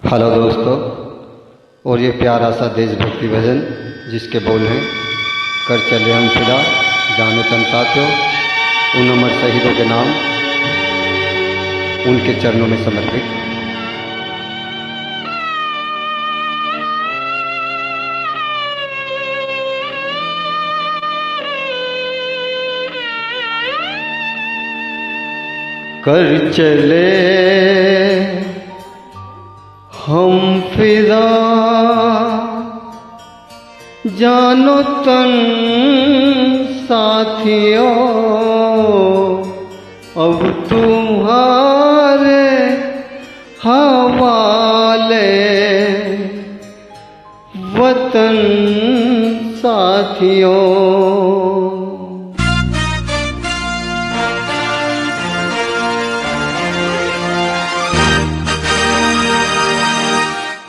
Hello दोस्तों, और ये प्यारा सा देशभक्ति भजन जिसके बोल हैं, कर चले हम फिदा जाने तन साथियों, उन अमर शहीदों के नाम उनके चरणों में समर्पित। कर चले हम फिदा जानो तन साथियों, अब तुम्हारे हवाले वतन साथियों।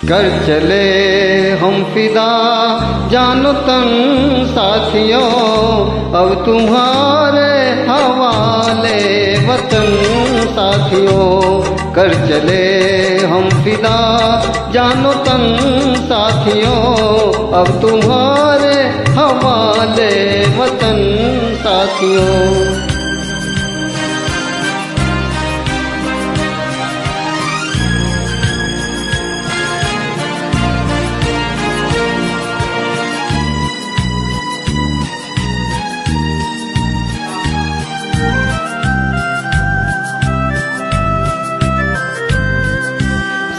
कर चले हम फिदा जानो तन साथियों, अब तुम्हारे हवाले वतन साथियों। कर चले हम फिदा जानो तन साथियों, अब तुम्हारे हवाले वतन साथियों।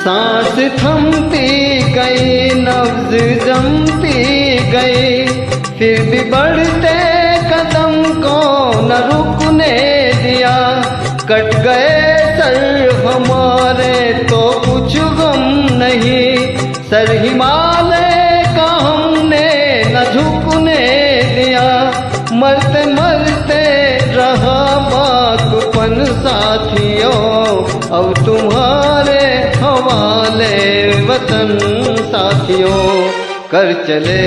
सांस थमती गई, नब्ज जमती गई, फिर भी बढ़ते कदम को न रुकने दिया। कट गए सर हमारे तो कुछ गम नहीं, सर हिमालय का हमने न झुकने दिया। मरते मरते रहा बाकपन साथियों, अब तुम्हारे हवाले वतन साथियों। कर चले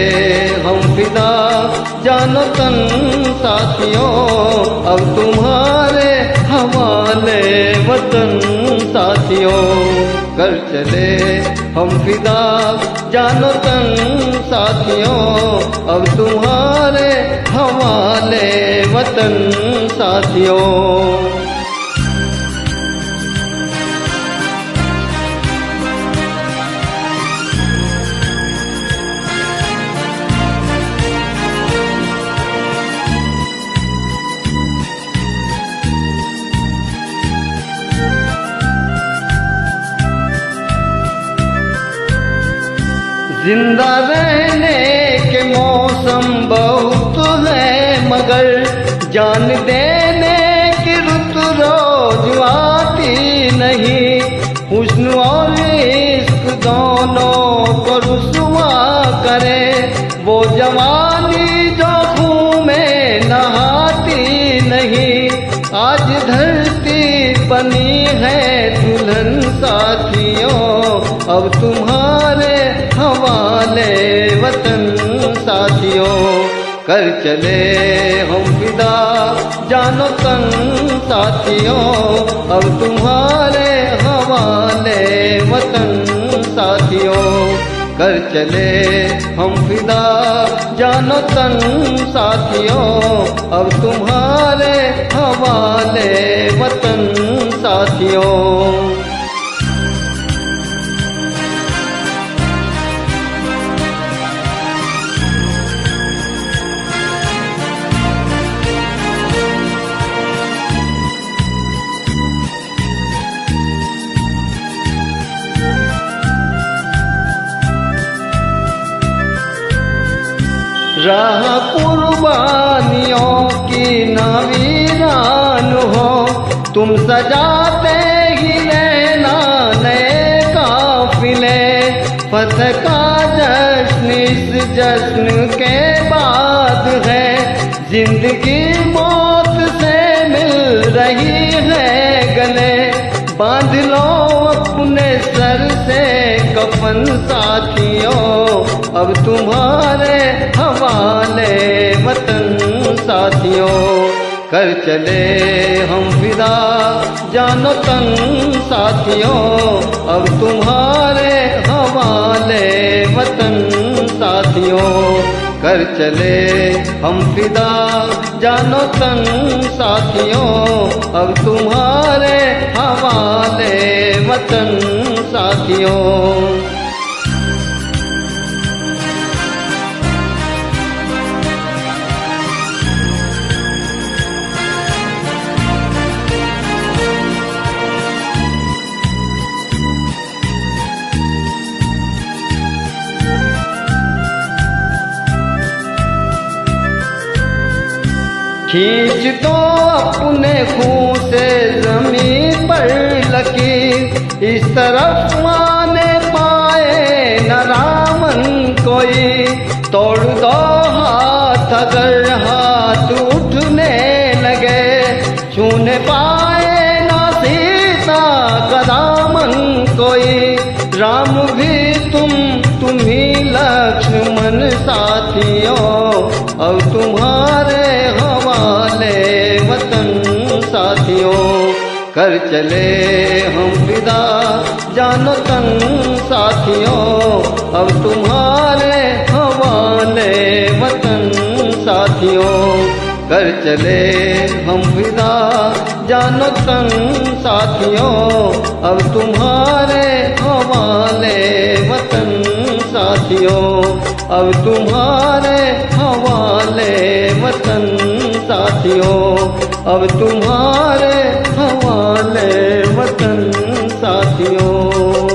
हम फिदा जानो तन साथियों, अब तुम्हारे हवाले वतन साथियों। कर चले हम फिदा जानो तन साथियों, अब तुम्हारे हवाले वतन साथियों। जिंदा रहने के मौसम बहुत है, मगर जान देने की रुत रोज आती नहीं। हुस्न और इश्क दोनों को रुसवा करे, वो जवानी जो खून में नहाती नहीं। आज धरती बनी है दुल्हन साथियों, अब तुम्हारे हवाले वतन साथियों। कर चले हम फिदा जानो तन साथियों, अब तुम्हारे हवाले वतन साथियों। कर चले हम फिदा जानो तन साथियों, अब तुम्हारे हवाले वतन साथियों। राह कुर्बानियों की नवीरान हो, तुम सजाते ही रहना नए काफिले। फतह का जश्न इस जश्न के बाद है, जिंदगी मौत से मिल रही है गले। बांध लो अपने सर से कफन साथियों, अब तुम्हारे हवाले वतन साथियों। कर चले हम फिदा जानो तन साथियों, अब तुम्हारे कर चले हम फिदा जानो तन साथियों, अब तुम्हारे हवाले वतन साथियों। खींच दो अपने खून से जमीन पर लकीर, इस तरफ आने पाए न रामन कोई। तोड़ दो हाथ अगर हाथ उठने लगे, छूने पाए न सीता का दामन कोई। राम भी तुम ही लक्ष्मण साथियों, अब तुम्हारे हवाले वतन साथियों। कर चले हम फिदा जानो तन साथियों, अब तुम्हारे हवाले वतन साथियों। कर चले हम फिदा जानो तन साथियों, अब तुम्हारे हवाले वतन साथियों। अब तुम्हारे हवाले वतन साथियों, अब तुम्हारे हवाले वतन साथियों।